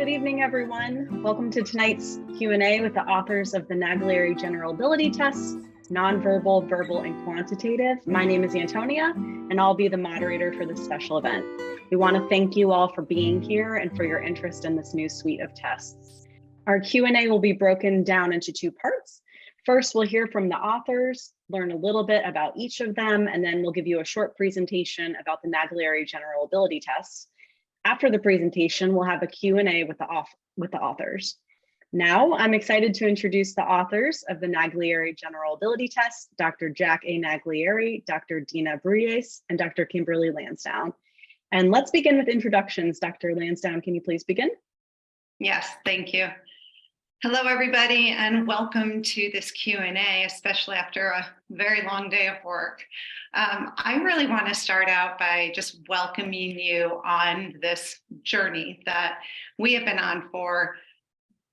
Good evening, everyone. Welcome to tonight's Q&A with the authors of the Naglieri General Ability Tests, Nonverbal, Verbal, and Quantitative. My name is Antonia, and I'll be the moderator for this special event. We want to thank you all for being here and for your interest in this new suite of tests. Our Q&A will be broken down into two parts. First, we'll hear from the authors, learn a little bit about each of them, and then we'll give you a short presentation about the Naglieri General Ability Tests. After the presentation, we'll have a Q&A with the authors. Now, I'm excited to introduce the authors of the Naglieri General Ability Tests, Dr. Jack A. Naglieri, Dr. Dina Brulles, and Dr. Kimberly Lansdowne. And let's begin with introductions. Dr. Lansdowne, can you please begin? Yes, thank you. Hello, everybody, and welcome to this Q&A, especially after a very long day of work. I really want to start out by just welcoming you on this journey that we have been on for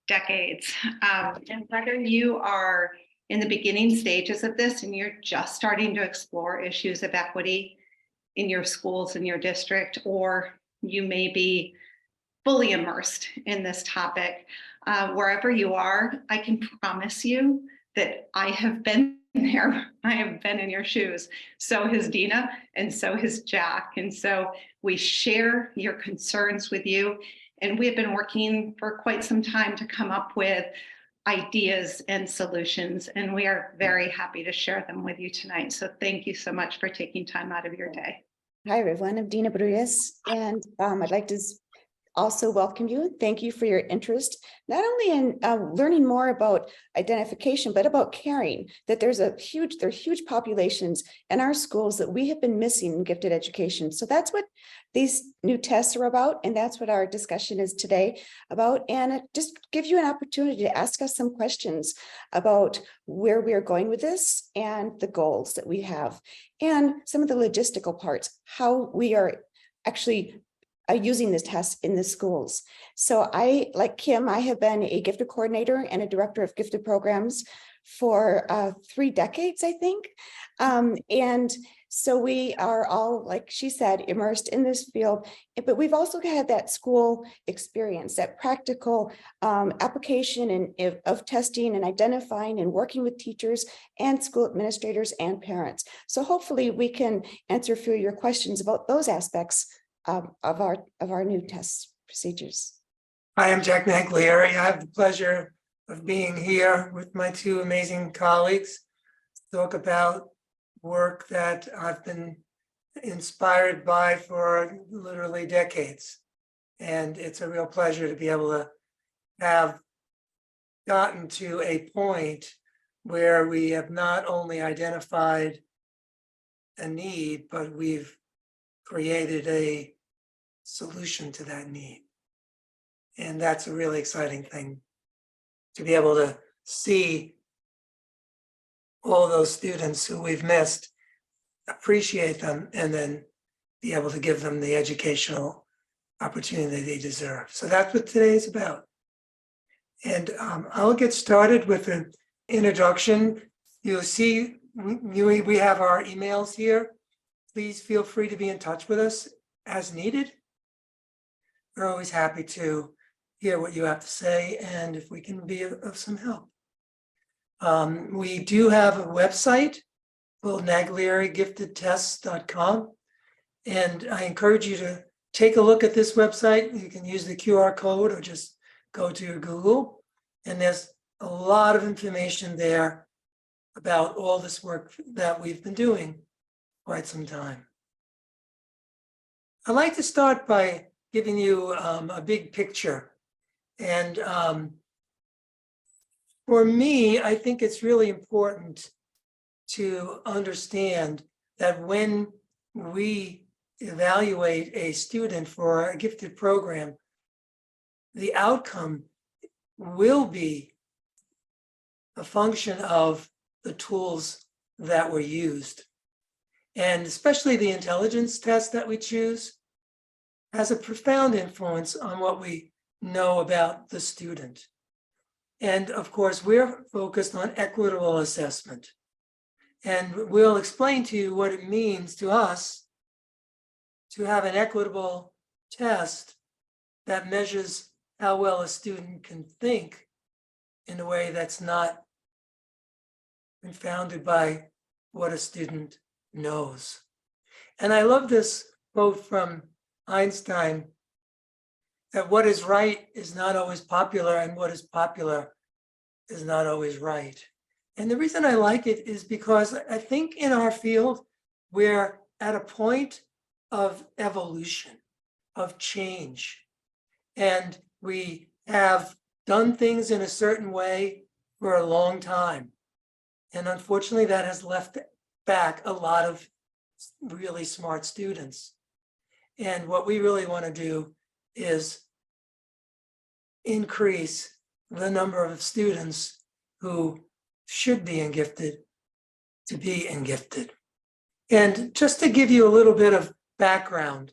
decades. And whether you are in the beginning stages of this and you're just starting to explore issues of equity in your schools, in your district, or you may be fully immersed in this topic, wherever you are, I can promise you that I have been there. I have been in your shoes. So has Dina, and so has Jack. And so we share your concerns with you. And we have been working for quite some time to come up with ideas and solutions. And we are very happy to share them with you tonight. So thank you so much for taking time out of your day. Hi, everyone. I'm Dina Brulles, and I'd like to also welcome you. Thank you for your interest, not only in learning more about identification, but about caring, that there are huge populations in our schools that we have been missing in gifted education. So that's what these new tests are about, and that's what our discussion is today about. And it just gives you an opportunity to ask us some questions about where we are going with this and the goals that we have, and some of the logistical parts, how we are actually using this test in the schools. So like Kim, I have been a gifted coordinator and a director of gifted programs for 3 decades, I think. And so we are all, like she said, immersed in this field, but we've also had that school experience, that practical application of testing and identifying and working with teachers and school administrators and parents. So hopefully we can answer a few of your questions about those aspects of our new test procedures. Hi, I'm Jack Naglieri. I have the pleasure of being here with my 2 amazing colleagues to talk about work that I've been inspired by for literally decades. And it's a real pleasure to be able to have gotten to a point where we have not only identified a need, but we've created a solution to that need. And that's a really exciting thing, to be able to see all those students who we've missed, appreciate them, and then be able to give them the educational opportunity they deserve. So that's what today is about. And I'll get started with an introduction. You'll see we have our emails here. Please feel free to be in touch with us as needed. We're always happy to hear what you have to say, and if we can be of some help. We do have a website called naglierigifted.tests.com, and I encourage you to take a look at this website. You can use the QR code or just go to your Google, and there's a lot of information there about all this work that we've been doing quite some time. I'd like to start by giving you a big picture. And for me, I think it's really important to understand that when we evaluate a student for a gifted program, the outcome will be a function of the tools that were used. And especially the intelligence test that we choose has a profound influence on what we know about the student. And of course, we're focused on equitable assessment. And we'll explain to you what it means to us to have an equitable test that measures how well a student can think in a way that's not confounded by what a student knows. And I love this quote from Einstein, that what is right is not always popular, and what is popular is not always right. And the reason I like it is because I think in our field, we're at a point of evolution, of change. And we have done things in a certain way for a long time. And unfortunately, that has left back a lot of really smart students. And what we really want to do is increase the number of students who should be gifted to be gifted. And just to give you a little bit of background,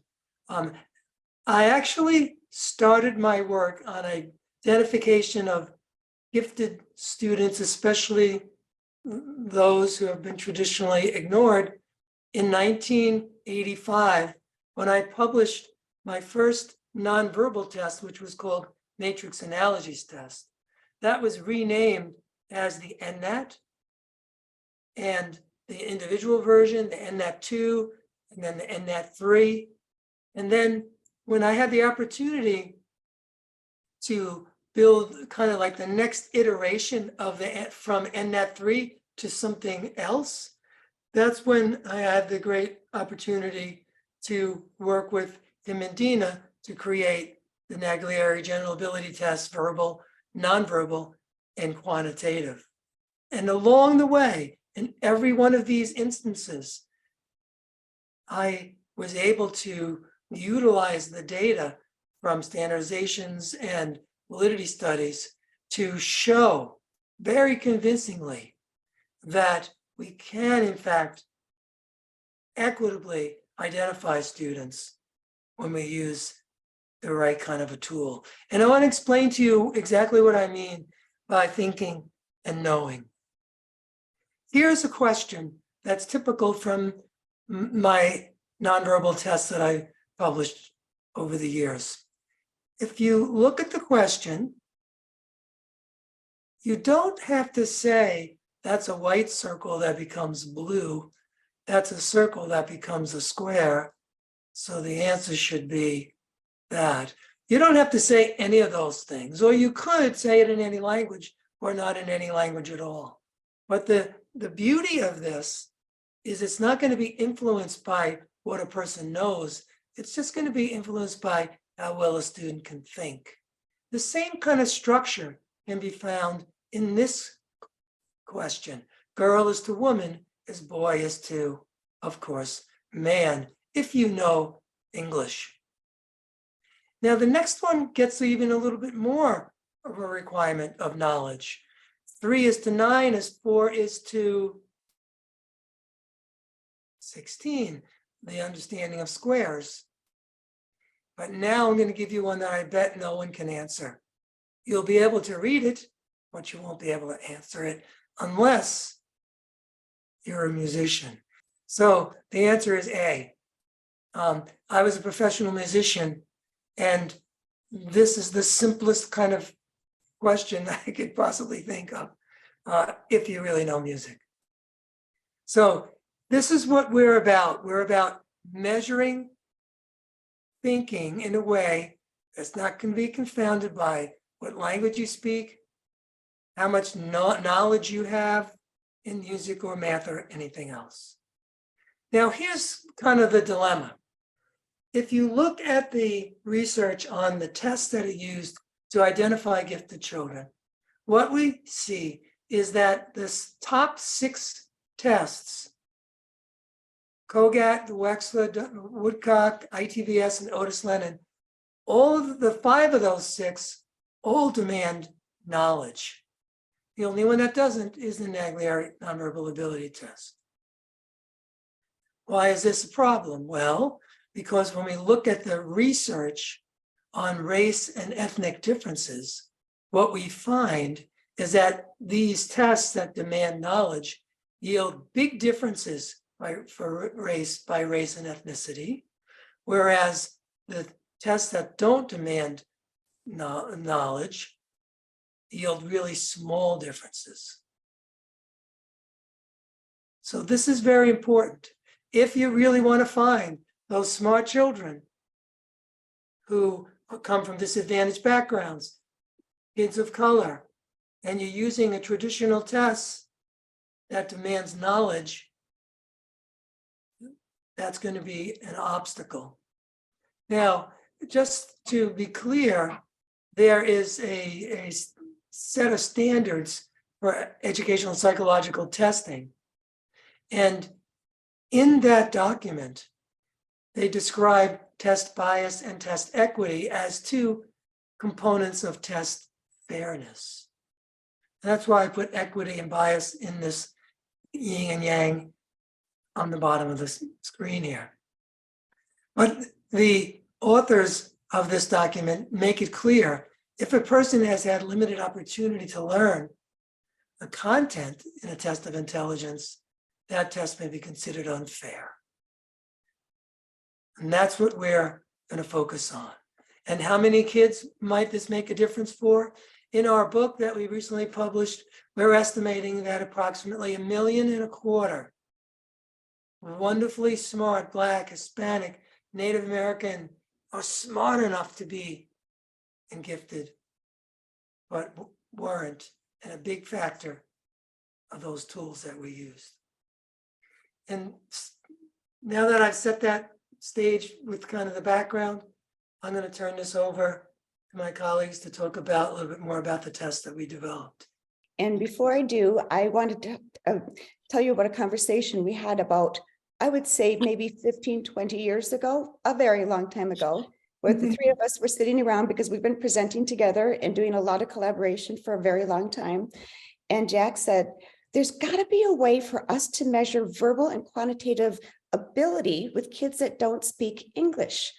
I actually started my work on identification of gifted students, especially those who have been traditionally ignored, in 1985, when I published my first nonverbal test, which was called Matrix Analogies Test. That was renamed as the NNAT, and the individual version, the NNAT2, and then the NNAT3. And then when I had the opportunity to build kind of like the next iteration of from NNAT3 to something else, that's when I had the great opportunity to work with him and Dina to create the Naglieri General Ability Tests, verbal, nonverbal, and quantitative. And along the way, in every one of these instances, I was able to utilize the data from standardizations and validity studies to show very convincingly that we can, in fact, equitably identify students when we use the right kind of a tool. And I want to explain to you exactly what I mean by thinking and knowing. Here's a question that's typical from my nonverbal tests that I published over the years. If you look at the question, you don't have to say that's a white circle that becomes blue. That's a circle that becomes a square. So the answer should be that. You don't have to say any of those things, or you could say it in any language or not in any language at all. But the beauty of this is it's not going to be influenced by what a person knows. It's just going to be influenced by how well a student can think. The same kind of structure can be found in this question. Girl is to woman, as boy is to, of course, man, if you know English. Now, the next one gets even a little bit more of a requirement of knowledge. 3 is to 9 is 4 is to 16, the understanding of squares. But now I'm going to give you one that I bet no one can answer. You'll be able to read it, but you won't be able to answer it unless you're a musician. So the answer is A. I was a professional musician, and this is the simplest kind of question I could possibly think of, if you really know music. So this is what we're about. We're about measuring thinking in a way that's not going to be confounded by what language you speak, how much knowledge you have in music or math or anything else. Now, here's kind of the dilemma. If you look at the research on the tests that are used to identify gifted children, what we see is that this top 6 tests, Kogat, Wexler, Woodcock, ITVS, and Otis Lennon, all of the 5 of those 6 all demand knowledge. The only one that doesn't is the Naglieri Nonverbal Ability Test. Why is this a problem? Well, because when we look at the research on race and ethnic differences, what we find is that these tests that demand knowledge yield big differences by race and ethnicity, whereas the tests that don't demand knowledge yield really small differences. So this is very important. If you really want to find those smart children who come from disadvantaged backgrounds, kids of color, and you're using a traditional test that demands knowledge, that's going to be an obstacle. Now, just to be clear, there is a set of standards for educational and psychological testing. And in that document, they describe test bias and test equity as two components of test fairness. And that's why I put equity and bias in this yin and yang on the bottom of the screen here. But the authors of this document make it clear, if a person has had limited opportunity to learn the content in a test of intelligence, that test may be considered unfair. And that's what we're going to focus on. And how many kids might this make a difference for? In our book that we recently published, we're estimating that approximately 1.25 million wonderfully smart Black, Hispanic, Native American are smart enough to be and gifted, but weren't, and a big factor of those tools that we used. And now that I've set that stage with kind of the background, I'm going to turn this over to my colleagues to talk about a little bit more about the test that we developed. And before I do, I wanted to tell you about a conversation we had about, I would say maybe 15, 20 years ago, a very long time ago, where the three of us were sitting around because we've been presenting together and doing a lot of collaboration for a very long time. And Jack said, there's got to be a way for us to measure verbal and quantitative ability with kids that don't speak English.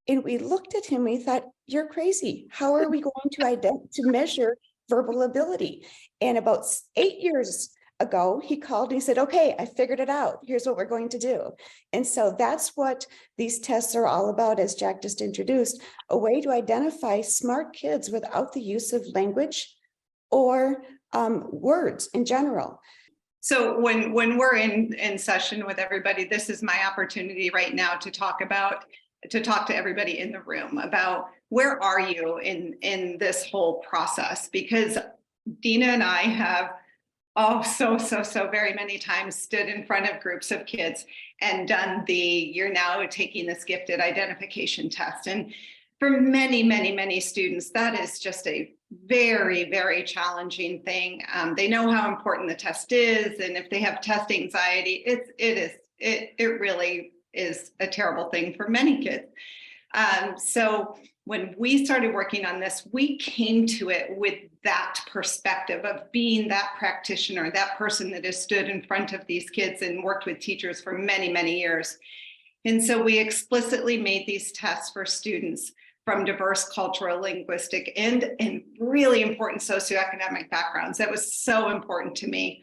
And we looked at him and we thought, you're crazy. How are we going to measure verbal ability? And about 8 years ago, he called and he said, okay, I figured it out. Here's what we're going to do. And so that's what these tests are all about, as Jack just introduced, a way to identify smart kids without the use of language or words in general. So when we're in session with everybody, this is my opportunity right now to talk to everybody in the room about where are you in this whole process? Because Dina and I have so very many times stood in front of groups of kids and done you're now taking this gifted identification test. And for many students, that is just a very challenging thing. They know how important the test is, and if they have test anxiety, it really is a terrible thing for many kids. So when we started working on this, we came to it with that perspective of being that practitioner, that person that has stood in front of these kids and worked with teachers for many years. And so we explicitly made these tests for students from diverse cultural, linguistic, and really important socioeconomic backgrounds. That was so important to me.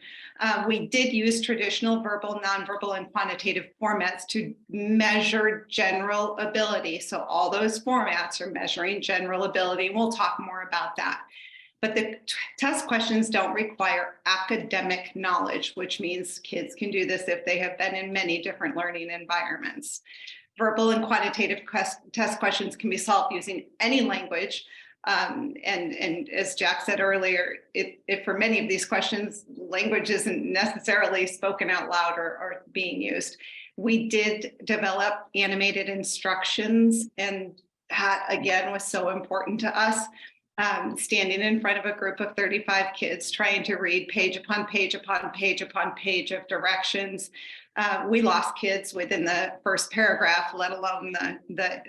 We did use traditional verbal, nonverbal, and quantitative formats to measure general ability. So all those formats are measuring general ability. We'll talk more about that. But the test questions don't require academic knowledge, which means kids can do this if they have been in many different learning environments. Verbal and quantitative test questions can be solved using any language. And as Jack said earlier, if for many of these questions, language isn't necessarily spoken out loud or being used. We did develop animated instructions, and that again was so important to us. Standing in front of a group of 35 kids, trying to read page upon page upon page upon page of directions. We lost kids within the first paragraph, let alone the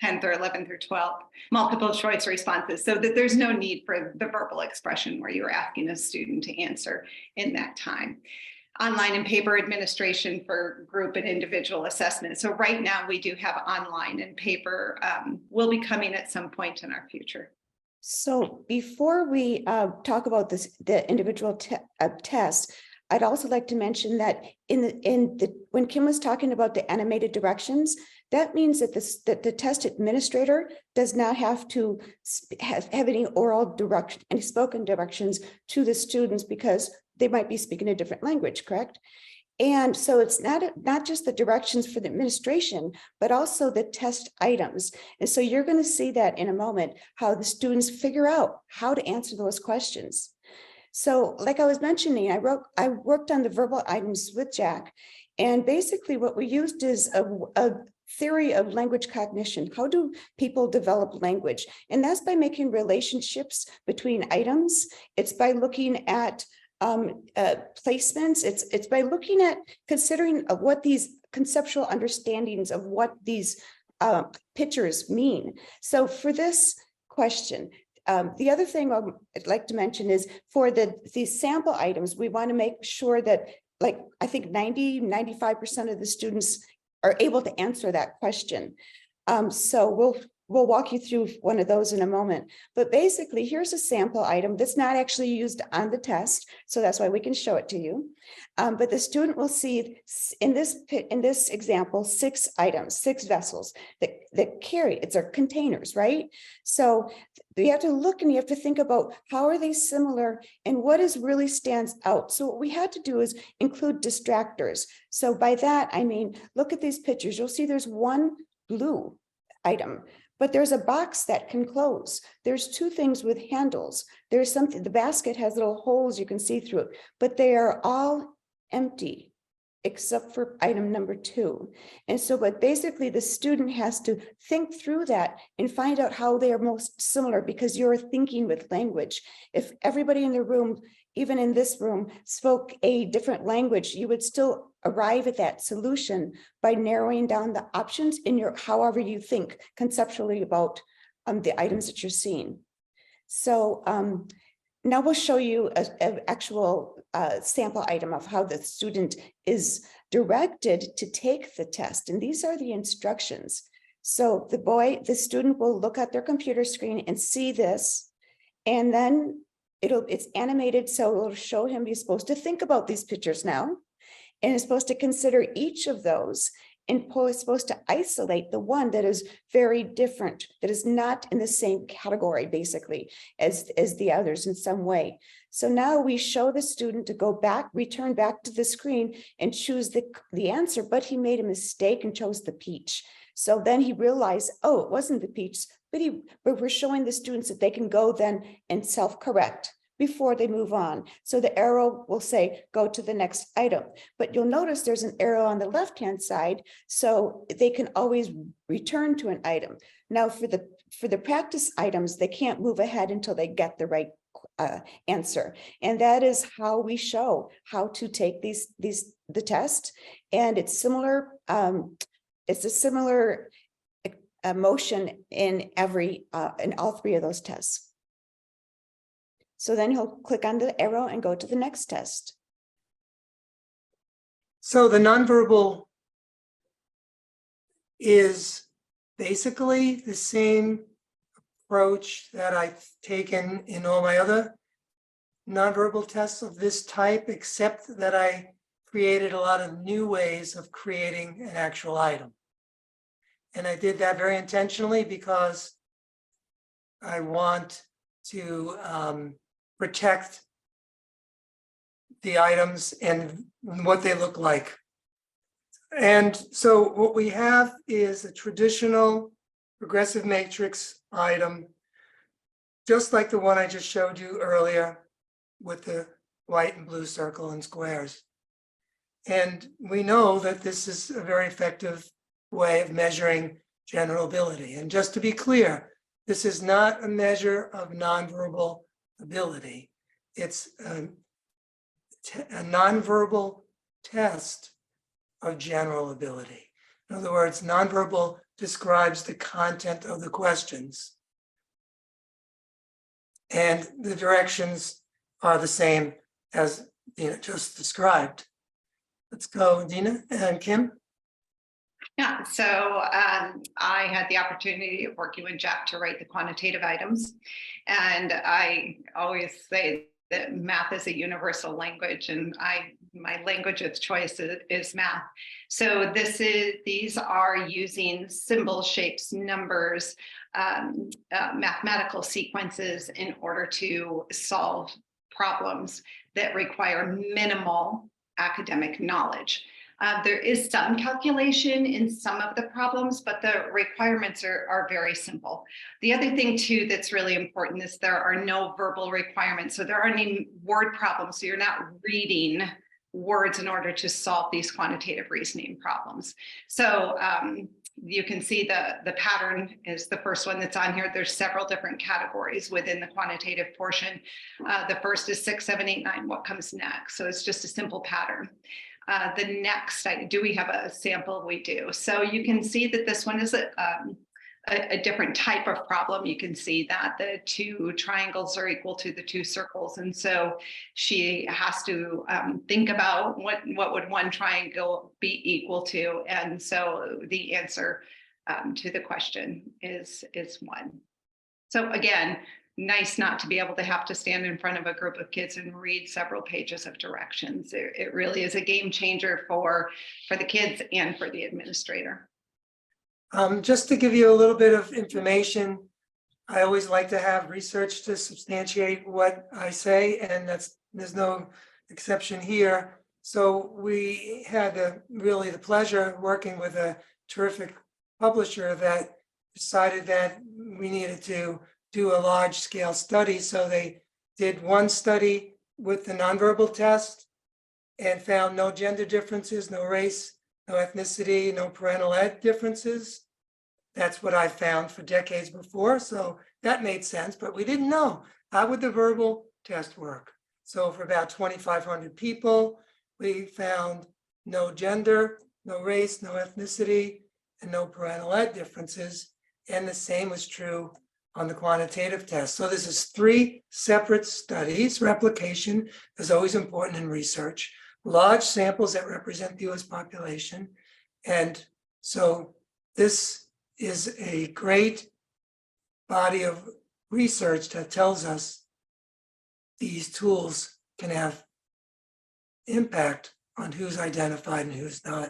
10th or 11th or 12th multiple choice responses, so that there's no need for the verbal expression where you're asking a student to answer in that time. Online and paper administration for group and individual assessment. So right now we do have online and paper, will be coming at some point in our future. So before we talk about the individual test, I'd also like to mention that when Kim was talking about the animated directions, that means that the test administrator does not have to have any oral direction, any spoken directions to the students because they might be speaking a different language, correct? And so it's not just the directions for the administration, but also the test items. And so you're going to see that in a moment, how the students figure out how to answer those questions. So like I was mentioning, I worked on the verbal items with Jack. And basically what we used is a theory of language cognition. How do people develop language? And that's by making relationships between items. It's by looking at placements. It's by looking at considering what these conceptual understandings of what these pictures mean. So for this question, the other thing I'd like to mention is for these sample items, we want to make sure that, like, I think 95% of the students are able to answer that question. So we'll walk you through one of those in a moment. But basically, here's a sample item that's not actually used on the test, so that's why we can show it to you. But the student will see in this example 6 items, 6 vessels that carry. It's our containers, right? So you have to look and you have to think about how are they similar and what is really stands out. So what we had to do is include distractors. So by that I mean, look at these pictures. You'll see there's one blue item, but there's a box that can close. There's 2 things with handles. There's something, the basket has little holes you can see through it, but they are all empty except for item number 2. And so, but basically the student has to think through that and find out how they are most similar, because you're thinking with language. If everybody in the room, even in this room, spoke a different language, you would still arrive at that solution by narrowing down the options in your, however you think conceptually about the items that you're seeing. So now we'll show you an actual sample item of how the student is directed to take the test. And these are the instructions. So the student will look at their computer screen and see this, and then it's animated. So it'll show him he's supposed to think about these pictures now, and is supposed to consider each of those, and is supposed to isolate the one that is very different, that is not in the same category, basically, as the others in some way. So now we show the student to go back, return back to the screen and choose the answer, but he made a mistake and chose the peach. So then he realized, oh, it wasn't the peach, but we're showing the students that they can go then and self-correct before they move on. So the arrow will say, go to the next item. But you'll notice there's an arrow on the left-hand side, so they can always return to an item. Now for the practice items, they can't move ahead until they get the right answer. And that is how we show how to take the test. And it's similar, it's a similar motion in all 3 of those tests. So then he'll click on the arrow and go to the next test. So the nonverbal is basically the same approach that I've taken in all my other nonverbal tests of this type, except that I created a lot of new ways of creating an actual item. And I did that very intentionally because I want to protect the items and what they look like. And so what we have is a traditional progressive matrix item, just like the one I just showed you earlier with the white and blue circle and squares. And we know that this is a very effective way of measuring general ability. And just to be clear, this is not a measure of nonverbal ability. It's a nonverbal test of general ability. In other words, nonverbal describes the content of the questions, and the directions are the same as Dina just described. Let's go, Dina and Kim. Yeah, so I had the opportunity of working with Jack to write the quantitative items. And I always say that math is a universal language, and my language of choice is math. So these are using symbols, shapes, numbers, mathematical sequences in order to solve problems that require minimal academic knowledge. There is some calculation in some of the problems, but the requirements are very simple. The other thing too that's really important is there are no verbal requirements. So there aren't any word problems. So you're not reading words in order to solve these quantitative reasoning problems. So you can see the pattern is the first one that's on here. There's several different categories within the quantitative portion. The first is 6, 7, 8, 9. What comes next? So it's just a simple pattern. The next, do we have a sample? We do. So you can see that this one is a different type of problem. You can see that the 2 triangles are equal to the 2 circles. And so she has to think about what would one triangle be equal to. And so the answer to the question is 1. So again, nice not to be able to have to stand in front of a group of kids and read several pages of directions. It really is a game changer for the kids and for the administrator. Just to give you a little bit of information, I always like to have research to substantiate what I say, and there's no exception here. So we had really the pleasure of working with a terrific publisher that decided that we needed to do a large scale study. So they did one study with the nonverbal test and found no gender differences, no race, no ethnicity, no parental ed differences. That's what I found for decades before. So that made sense, but we didn't know how would the verbal test work. So for about 2,500 people, we found no gender, no race, no ethnicity, and no parental ed differences. And the same was true on the quantitative test. So this is 3 separate studies. Replication is always important in research. Large samples that represent the US population. And so this is a great body of research that tells us these tools can have impact on who's identified and who's not,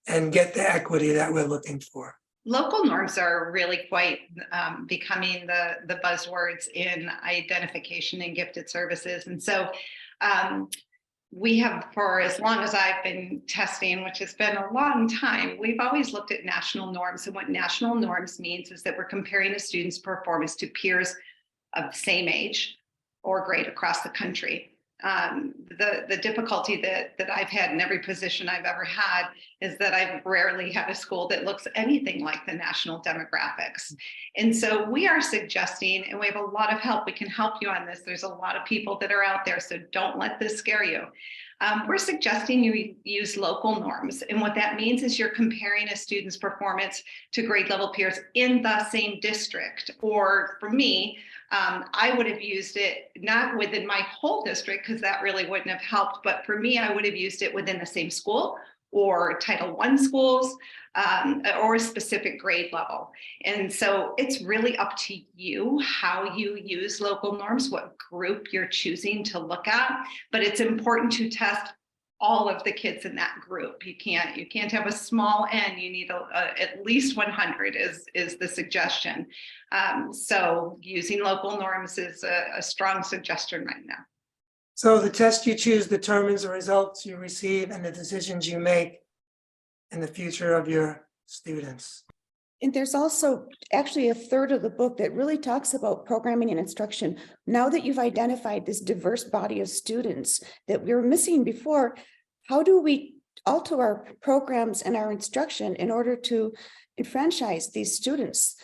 and get the equity that we're looking for. Local norms are really quite becoming the buzzwords in identification and gifted services. And so we have, for as long as I've been testing, which has been a long time, we've always looked at national norms. And what national norms means is that we're comparing a student's performance to peers of the same age or grade across the country. The difficulty that I've had in every position I've ever had is that I've rarely had a school that looks anything like the national demographics. And so we are suggesting, and we have a lot of help, we can help you on this. There's a lot of people that are out there, so don't let this scare you. We're suggesting you use local norms. And what that means is you're comparing a student's performance to grade level peers in the same district. Or for me, I would have used it not within my whole district, because that really wouldn't have helped. But for me, I would have used it within the same school or Title I schools or a specific grade level. And so it's really up to you how you use local norms, what group you're choosing to look at. But it's important to test all of the kids in that group. You can't have a small n. You need at least 100 is the suggestion. So using local norms is a strong suggestion right now. So the test you choose determines the results you receive and the decisions you make in the future of your students. And there's also actually a third of the book that really talks about programming and instruction. Now that you've identified this diverse body of students that we were missing before, how do we alter our programs and our instruction in order to enfranchise these students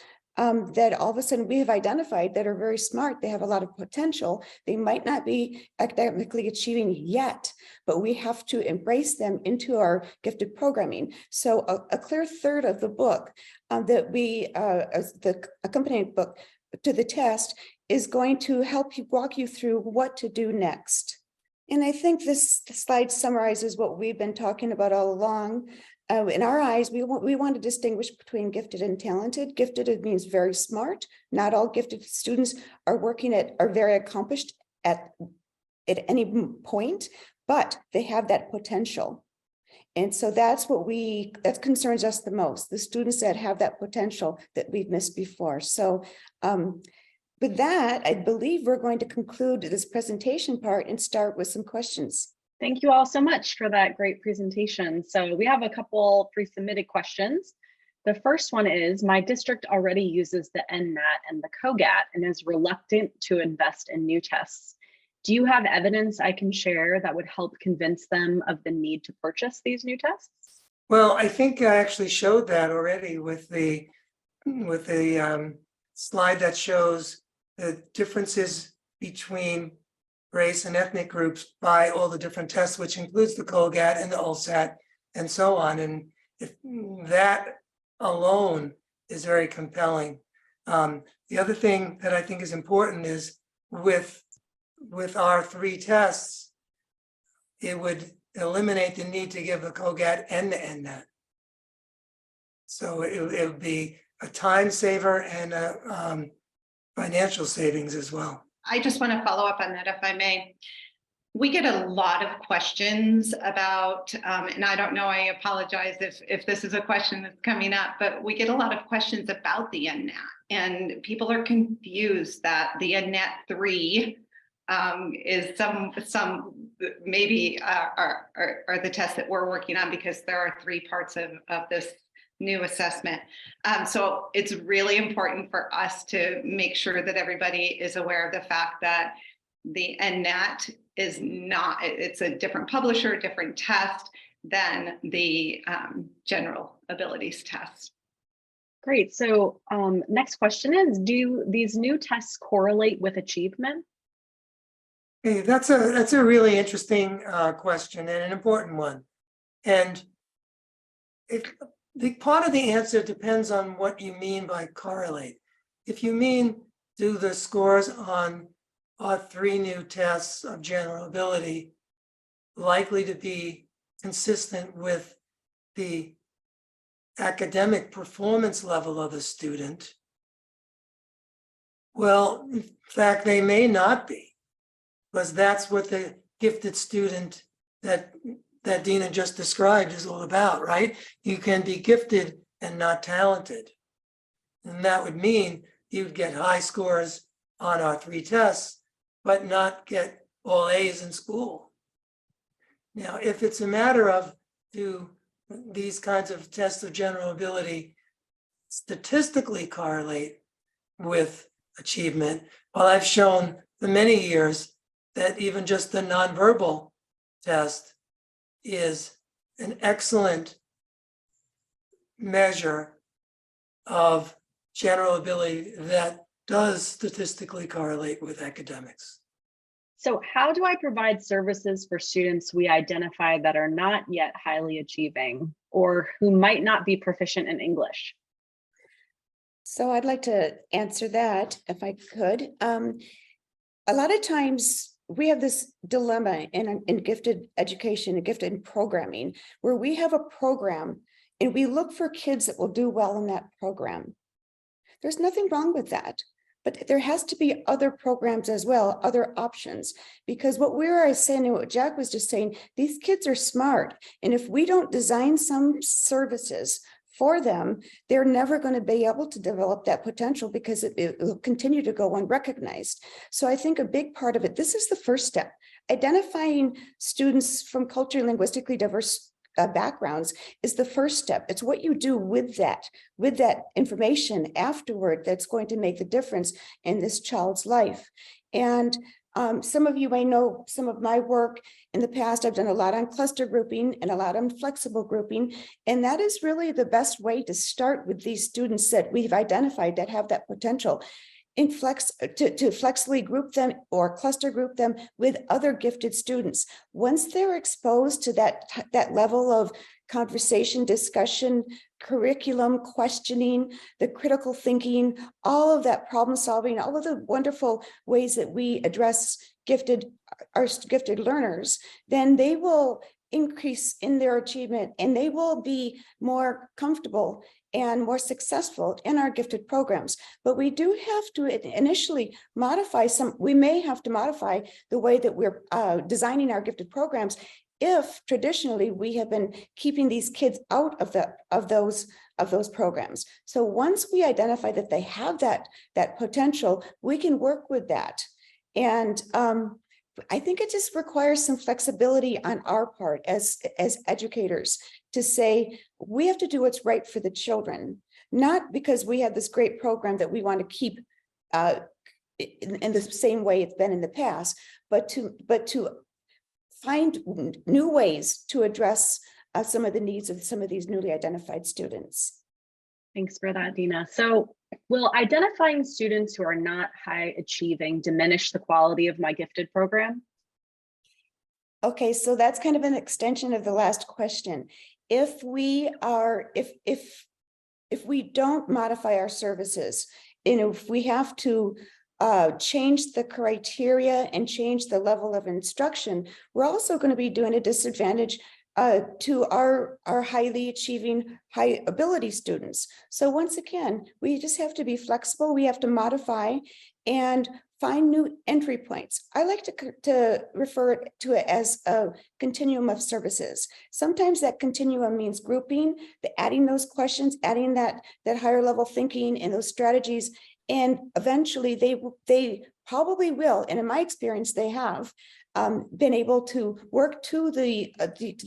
that all of a sudden we have identified that are very smart, they have a lot of potential, they might not be academically achieving yet, but we have to embrace them into our gifted programming. So a clear third of the book that we, as the accompanying book to the test, is going to help you walk you through what to do next. And I think this slide summarizes what we've been talking about all along. In our eyes, we want to distinguish between gifted and talented. Gifted, it means very smart. Not all gifted students are very accomplished at any point, but they have that potential. And so that concerns us the most, the students that have that potential that we've missed before. So with that, I believe we're going to conclude this presentation part and start with some questions. Thank you all so much for that great presentation. So we have a couple pre-submitted questions. The first one is, my district already uses the NNAT and the COGAT and is reluctant to invest in new tests. Do you have evidence I can share that would help convince them of the need to purchase these new tests? Well, I think I actually showed that already with the slide that shows the differences between race and ethnic groups by all the different tests, which includes the COGAT and the LSAT and so on. And if that alone is very compelling. The other thing that I think is important is with our 3 tests, it would eliminate the need to give the COGAT and the NNAT. So it would be a time saver and a financial savings as well. I just want to follow up on that, if I may. We get a lot of questions about, and I don't know, I apologize if this is a question that's coming up, but we get a lot of questions about the NNAT, and people are confused that the NNAT 3 is some maybe are the tests that we're working on, because there are 3 parts of this new assessment. So it's really important for us to make sure that everybody is aware of the fact that the NNAT is not, it's a different publisher, different test than the general abilities test. Great. So next question is, do these new tests correlate with achievement? Hey, that's a really interesting question and an important one. And the part of the answer depends on what you mean by correlate. If you mean, do the scores on our 3 new tests of general ability likely to be consistent with the academic performance level of the student? Well, in fact, they may not be, because that's what the gifted student that Dina just described is all about, right? You can be gifted and not talented. And that would mean you'd get high scores on our 3 tests, but not get all A's in school. Now, if it's a matter of, do these kinds of tests of general ability statistically correlate with achievement? Well, I've shown for many years that even just the nonverbal test is an excellent measure of general ability that does statistically correlate with academics. So how do I provide services for students we identify that are not yet highly achieving or who might not be proficient in English? So I'd like to answer that if I could. A lot of times we have this dilemma in gifted education and gifted programming, where we have a program and we look for kids that will do well in that program. There's nothing wrong with that, but there has to be other programs as well, other options, because what we were saying and what Jack was just saying, these kids are smart. And if we don't design some services for them, they're never going to be able to develop that potential, because it will continue to go unrecognized. So I think a big part of it, this is the first step, identifying students from culturally linguistically diverse backgrounds is the first step. It's what you do with that information afterward that's going to make the difference in this child's life. And some of you may know some of my work in the past. I've done a lot on cluster grouping and a lot on flexible grouping. And that is really the best way to start with these students that we've identified that have that potential. To flexibly group them or cluster group them with other gifted students. Once they're exposed to that level of conversation, discussion, curriculum, questioning, the critical thinking, all of that problem solving, all of the wonderful ways that we address our gifted learners, then they will increase in their achievement and they will be more comfortable and more successful in our gifted programs. But we do have to initially modify we may have to modify the way that we're designing our gifted programs if traditionally we have been keeping these kids out of those programs. So once we identify that they have that potential, we can work with that. And I think it just requires some flexibility on our part as educators to say, we have to do what's right for the children, not because we have this great program that we want to keep in the same way it's been in the past, but to find new ways to address some of the needs of some of these newly identified students. Thanks for that, Dina. So will identifying students who are not high achieving diminish the quality of my gifted program? Okay, so that's kind of an extension of the last question. If we don't modify our services, if we have to change the criteria and change the level of instruction, we're also going to be doing a disadvantage to our highly achieving, high ability students. So once again, we just have to be flexible. We have to modify and find new entry points. I like to refer to it as a continuum of services. Sometimes that continuum means grouping, adding those questions, adding that higher level thinking and those strategies. And eventually they probably will, and in my experience, they have been able to work to the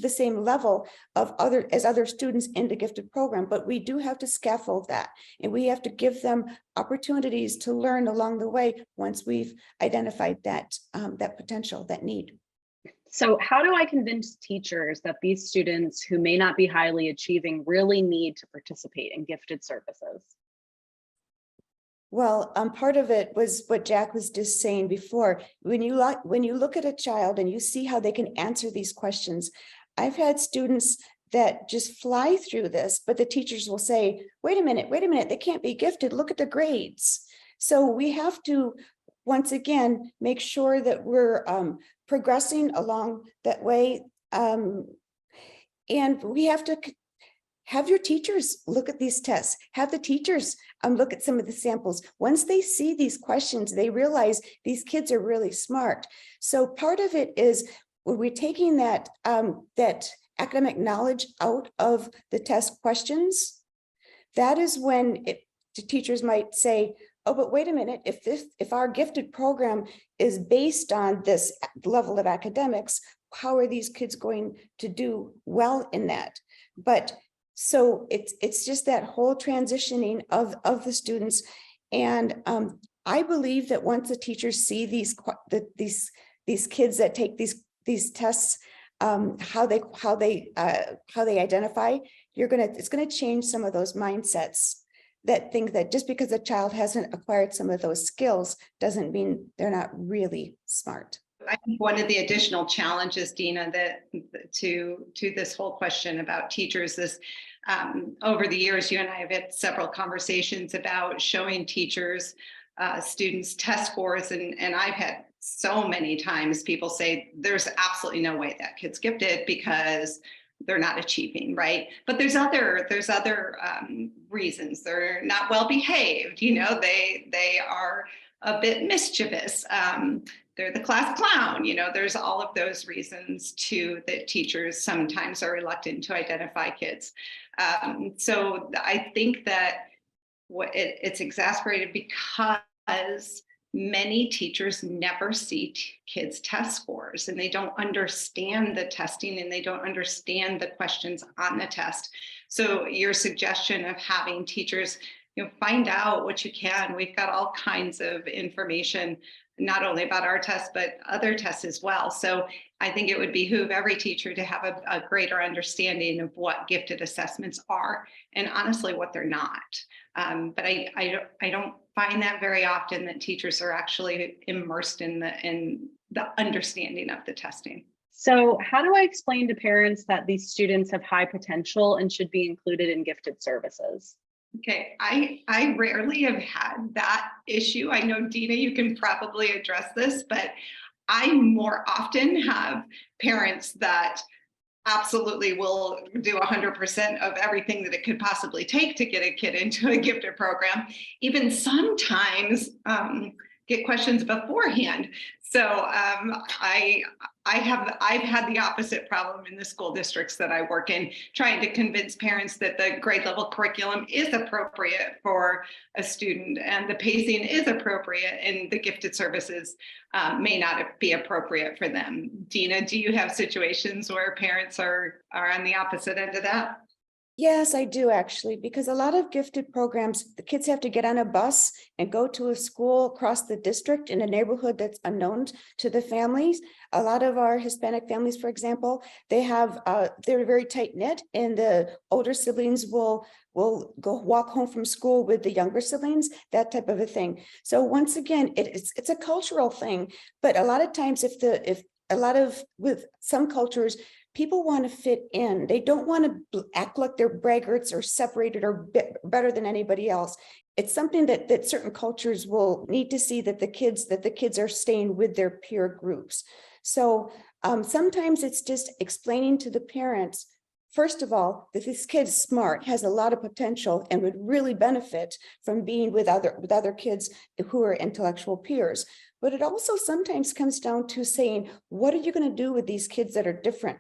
same level of other students in the gifted program. But we do have to scaffold that, and we have to give them opportunities to learn along the way once we've identified that potential, that need. So how do I convince teachers that these students who may not be highly achieving really need to participate in gifted services? Well, part of it was what Jack was just saying before. When you look at a child and you see how they can answer these questions, I've had students that just fly through this, but the teachers will say, wait a minute, they can't be gifted. Look at the grades. So we have to, once again, make sure that we're progressing along that way. And we have to have your teachers look at these tests, have the teachers look at some of the samples. Once they see these questions, they realize these kids are really smart. So part of it is when we're taking that academic knowledge out of the test questions, that is when the teachers might say, oh, but wait a minute, if our gifted program is based on this level of academics, how are these kids going to do well in that? But so it's just that whole transitioning of the students. And I believe that once the teachers see these kids that take these tests, how they identify, it's gonna change some of those mindsets that think that just because a child hasn't acquired some of those skills doesn't mean they're not really smart. I think one of the additional challenges, Dina, that to this whole question about teachers is over the years, you and I have had several conversations about showing teachers students test scores, and I've had so many times people say there's absolutely no way that kid's gifted because they're not achieving, right? But there's other reasons. They're not well behaved, they are a bit mischievous. They're the class clown, there's all of those reasons too that teachers sometimes are reluctant to identify kids. So I think that it's exacerbated because many teachers never see kids' test scores, and they don't understand the testing, and they don't understand the questions on the test. So your suggestion of having teachers find out what you can. We've got all kinds of information, not only about our tests, but other tests as well. So I think it would behoove every teacher to have a greater understanding of what gifted assessments are, and honestly, what they're not. But I don't find that very often that teachers are actually immersed in the understanding of the testing. So how do I explain to parents that these students have high potential and should be included in gifted services? Okay, I rarely have had that issue. I know, Dina, you can probably address this, but I more often have parents that absolutely will do 100% of everything that it could possibly take to get a kid into a gifted program. Even sometimes get questions beforehand. So I've had the opposite problem in the school districts that I work in, trying to convince parents that the grade level curriculum is appropriate for a student and the pacing is appropriate, and the gifted services may not be appropriate for them. Dina, do you have situations where parents are on the opposite end of that? Yes, I do actually, because a lot of gifted programs, the kids have to get on a bus and go to a school across the district in a neighborhood that's unknown to the families. A lot of our Hispanic families, for example, they're very tight knit, and the older siblings will go walk home from school with the younger siblings, that type of a thing. So once again, it's a cultural thing, but a lot of times with some cultures, people want to fit in. They don't want to act like they're braggarts or separated or better than anybody else. It's something that certain cultures will need to see, that the kids are staying with their peer groups. So sometimes it's just explaining to the parents, first of all, that this kid's smart, has a lot of potential, and would really benefit from being with other kids who are intellectual peers. But it also sometimes comes down to saying, what are you going to do with these kids that are different?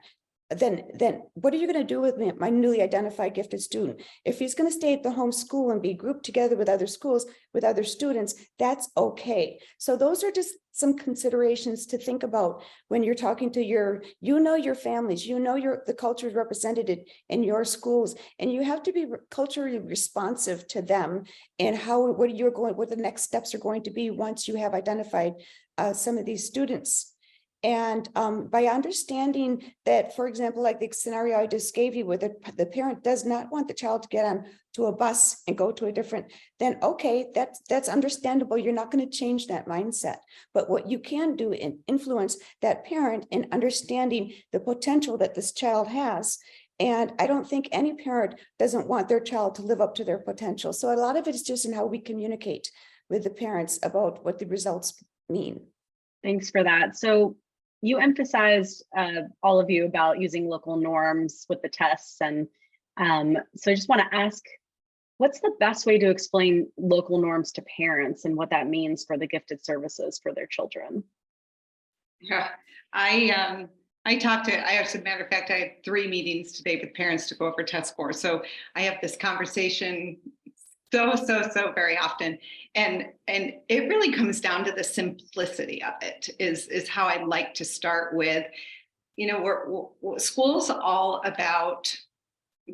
Then what are you going to do with my newly identified gifted student? If he's going to stay at the home school and be grouped together with other schools, with other students, that's okay. So those are just some considerations to think about when you're talking to your families, the culture is represented in your schools, and you have to be culturally responsive to them and what the next steps are going to be once you have identified some of these students. And by understanding that, for example, like the scenario I just gave you, where the parent does not want the child to get on to a bus and go to a different, then okay, that's understandable. You're not going to change that mindset. But what you can do is influence that parent in understanding the potential that this child has. And I don't think any parent doesn't want their child to live up to their potential. So a lot of it is just in how we communicate with the parents about what the results mean. Thanks for that. So you emphasized, all of you, about using local norms with the tests. And so I just want to ask, what's the best way to explain local norms to parents and what that means for the gifted services for their children? Yeah, as a matter of fact, I had 3 meetings today with parents to go over test scores. So I have this conversation so very often. And it really comes down to the simplicity of it is how I like to start with. School's all about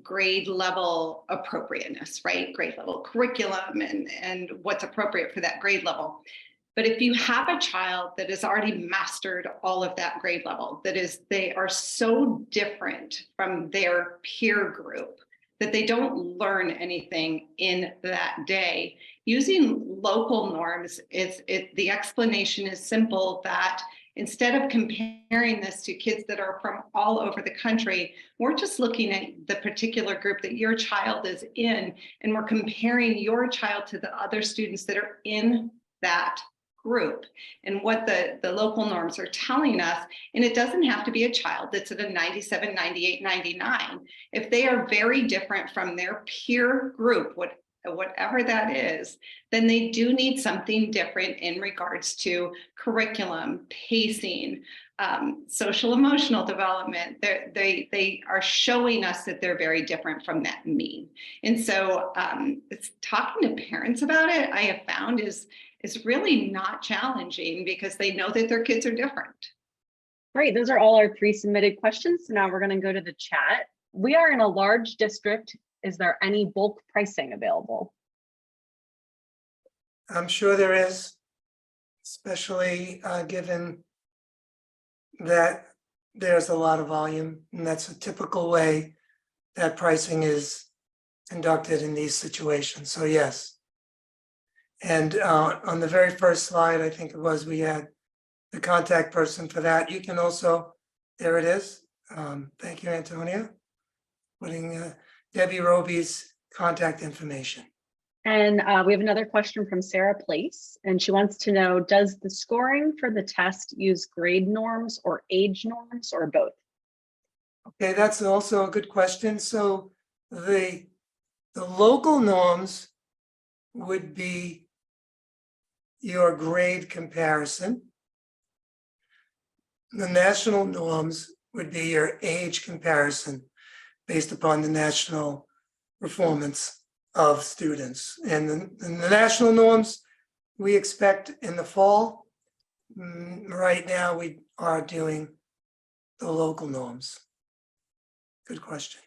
grade level appropriateness, right? Grade level curriculum and what's appropriate for that grade level. But if you have a child that has already mastered all of that grade level, they are so different from their peer group that they don't learn anything in that day. Using local norms, the explanation is simple, that instead of comparing this to kids that are from all over the country, we're just looking at the particular group that your child is in, and we're comparing your child to the other students that are in that group and what the local norms are telling us. And it doesn't have to be a child that's at a 97, 98, 99. If they are very different from their peer group, whatever that is, then they do need something different in regards to curriculum, pacing, social emotional development. They are showing us that they're very different from that mean. And so it's talking to parents about it, I have found is really not challenging, because they know that their kids are different. Great, those are all our pre-submitted questions. So now we're going to go to the chat. We are in a large district. Is there any bulk pricing available? I'm sure there is, especially given that there's a lot of volume, and that's a typical way that pricing is conducted in these situations. So yes. And on the very first slide, I think it was, we had the contact person for that. You can also, there it is. Thank you, Antonia, putting Debbie Roby's contact information. And we have another question from Sarah Place, and she wants to know, does the scoring for the test use grade norms or age norms or both? Okay, that's also a good question. So the local norms would be your grade comparison. The national norms would be your age comparison based upon the national performance of students. And the national norms we expect in the fall. Right now, we are doing the local norms. Good question.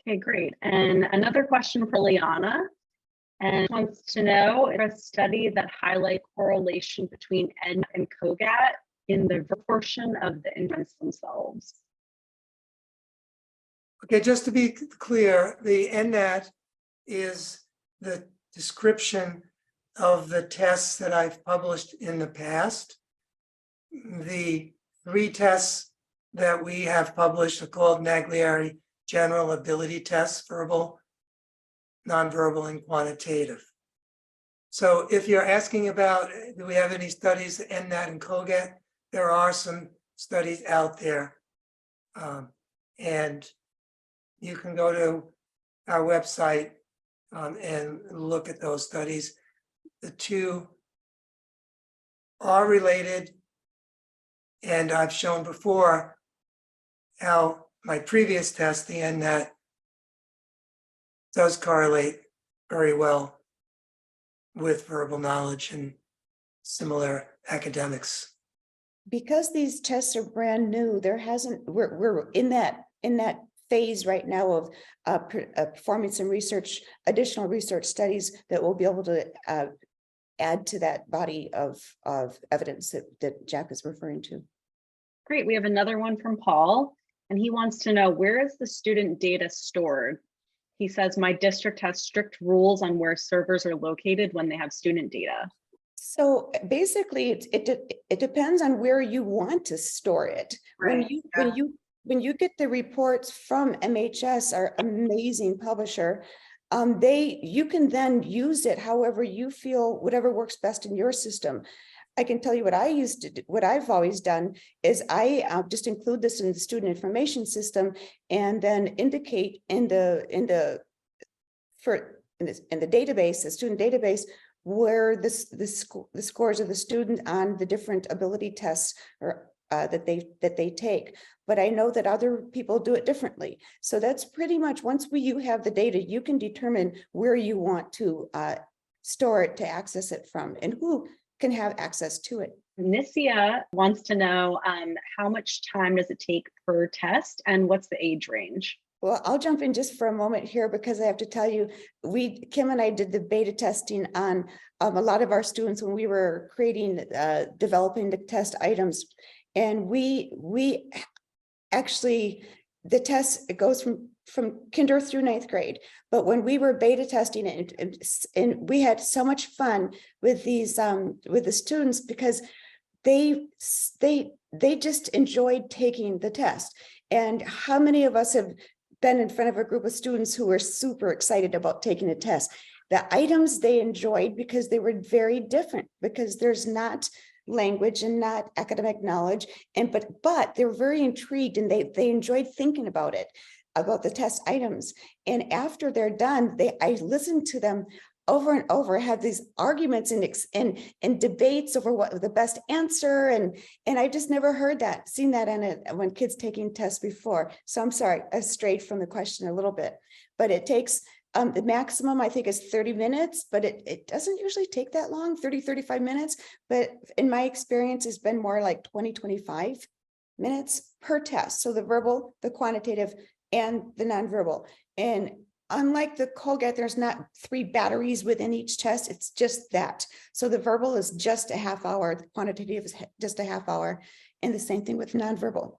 Okay, great. And another question for Liana, and wants to know if a study that highlight correlation between ED and COGAT in the proportion of the infants themselves. Okay, just to be clear, the NNAT is the description of the tests that I've published in the past. The 3 tests that we have published are called Naglieri General Ability Tests, verbal, nonverbal, and quantitative. So if you're asking about, do we have any studies, NNAT and COGAT, there are some studies out there. And you can go to our website and look at those studies. The 2 are related. And I've shown before how my previous test, the NNAT, does correlate very well with verbal knowledge and similar academics. Because these tests are brand new, we're in that phase right now of performing some research, additional research studies that will be able to add to that body of evidence that Jack is referring to. Great, we have another one from Paul, and he wants to know, where is the student data stored? He says, my district has strict rules on where servers are located when they have student data. So basically, it depends on where you want to store it. Right. When you get the reports from MHS, our amazing publisher, you can then use it however you feel, whatever works best in your system. I can tell you what I've always done is I just include this in the student information system and then indicate in the database, the student database, where the scores of the student on the different ability tests or that they take. But I know that other people do it differently. So that's pretty much, once you have the data, you can determine where you want to store it to access it from and who can have access to it. Nisia wants to know how much time does it take per test and what's the age range? Well, I'll jump in just for a moment here because I have to tell you, Kim and I did the beta testing on a lot of our students when we were developing the test items. And we actually, the test, it goes from kinder through 9th grade. But when we were beta testing it, and we had so much fun with these, with the students, because they just enjoyed taking the test. And how many of us have been in front of a group of students who were super excited about taking a test? The items they enjoyed because they were very different, because there's not language and not academic knowledge, and but they're very intrigued and they enjoyed thinking about it, about the test items. And after they're done, I listened to them over and over, have these arguments and debates over what the best answer, and I just never seen that when kids taking tests before. So I'm sorry, I strayed from the question a little bit, but it takes the maximum I think is 30 minutes, but it doesn't usually take that long, 35 minutes. But in my experience, it's been more like 25 minutes per test. So the verbal, the quantitative, and the nonverbal. And unlike the COGAT, there's not 3 batteries within each test. It's just that. So the verbal is just a half hour. The quantitative is just a half hour. And the same thing with nonverbal.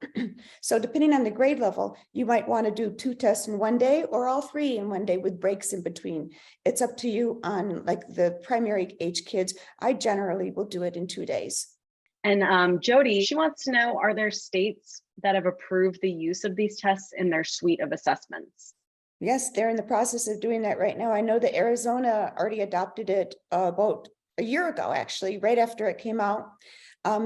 So depending on the grade level, you might want to do 2 tests in one day or all 3 in one day with breaks in between. It's up to you on like the primary age kids. I generally will do it in 2 days. And Jody, she wants to know, are there states that have approved the use of these tests in their suite of assessments? Yes, they're in the process of doing that right now. I know that Arizona already adopted it about a year ago, actually, right after it came out.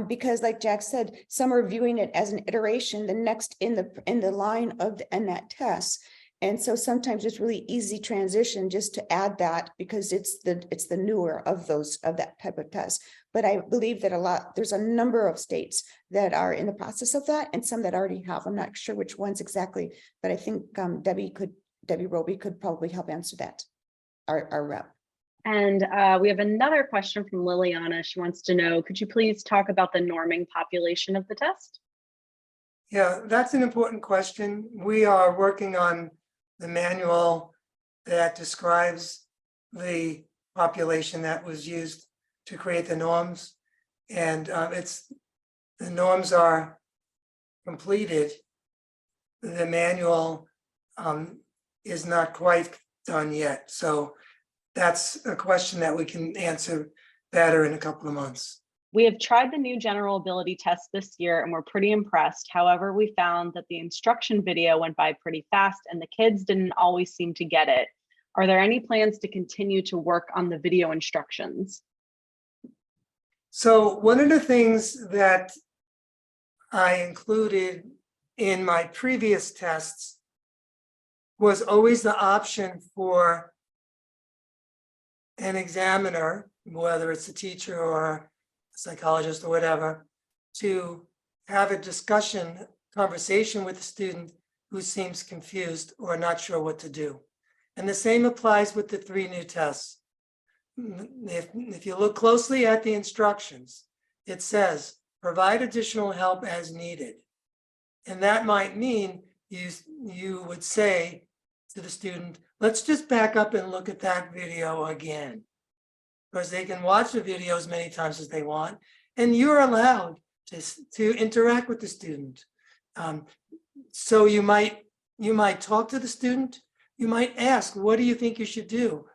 Because like Jack said, some are viewing it as an iteration, the next in the line of in that test. And so sometimes it's really easy transition just to add that because it's the newer of that type of test. But I believe that there's a number of states that are in the process of that and some that already have. I'm not sure which ones exactly, but I think Debbie Roby could probably help answer that, our rep. And we have another question from Liliana. She wants to know, could you please talk about the norming population of the test? Yeah, that's an important question. We are working on the manual that describes the population that was used to create the norms. And the norms are completed. The manual is not quite done yet. So that's a question that we can answer better in a couple of months. We have tried the new general ability test this year and we're pretty impressed. However, we found that the instruction video went by pretty fast and the kids didn't always seem to get it. Are there any plans to continue to work on the video instructions? So one of the things that I included in my previous tests was always the option for an examiner, whether it's a teacher or psychologist or whatever, to have a conversation with the student who seems confused or not sure what to do. And the same applies with the 3 new tests. If you look closely at the instructions, it says, provide additional help as needed. And that might mean you would say to the student, let's just back up and look at that video again. Because they can watch the video as many times as they want, and you're allowed to interact with the student. So you might talk to the student, you might ask, what do you think you should do?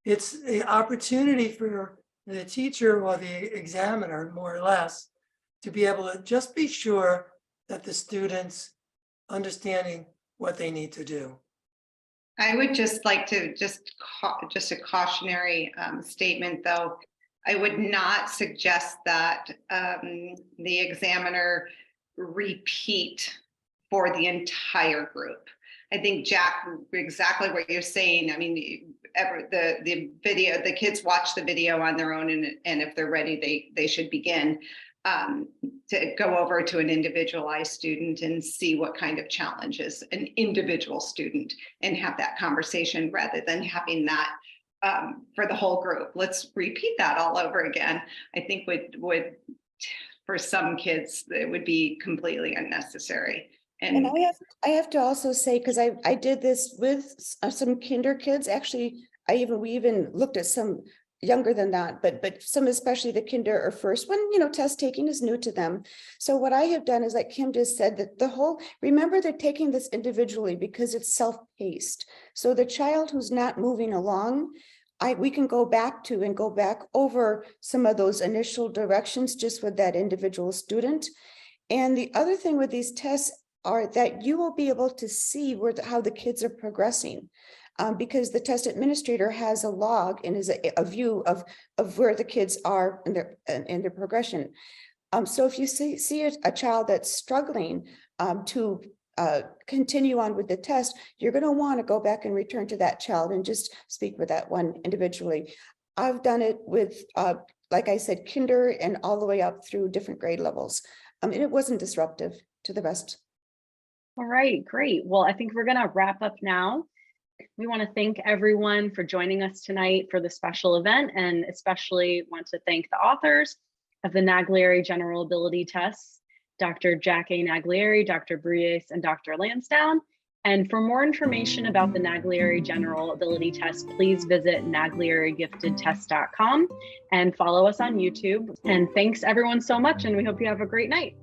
It's an opportunity for the teacher or the examiner, more or less, to be able to just be sure that the student's understanding what they need to do. I would just like to just a cautionary statement, though. I would not suggest that the examiner repeat for the entire group. I think, Jack, exactly what you're saying. I mean, the video, the kids watch the video on their own, and if they're ready, they should begin. To go over to an individualized student and see what kind of challenges an individual student and have that conversation rather than having that for the whole group. Let's repeat that all over again. I think would for some kids, it would be completely unnecessary. And I have to also say, because I did this with some kinder kids. Actually, we even looked at some younger than that, but some, especially the kinder or first, when test taking is new to them. So what I have done is, like Kim just said, that remember they're taking this individually because it's self-paced. So the child who's not moving along, we can go back over some of those initial directions just with that individual student. And the other thing with these tests are that you will be able to see how the kids are progressing. Because the test administrator has a log and is a view of where the kids are in their progression. So if you see a child that's struggling to continue on with the test, you're going to want to go back and return to that child and just speak with that one individually. I've done it with, like I said, kinder and all the way up through different grade levels. And it wasn't disruptive to the rest. All right, great. Well, I think we're going to wrap up now. We want to thank everyone for joining us tonight for the special event, and especially want to thank the authors of the Naglieri General Ability Tests, Dr. Jack A. Naglieri, Dr. Brulles, and Dr. Lansdowne. And for more information about the Naglieri General Ability Test, please visit naglierigiftedtest.com and follow us on YouTube. And thanks everyone so much, and we hope you have a great night.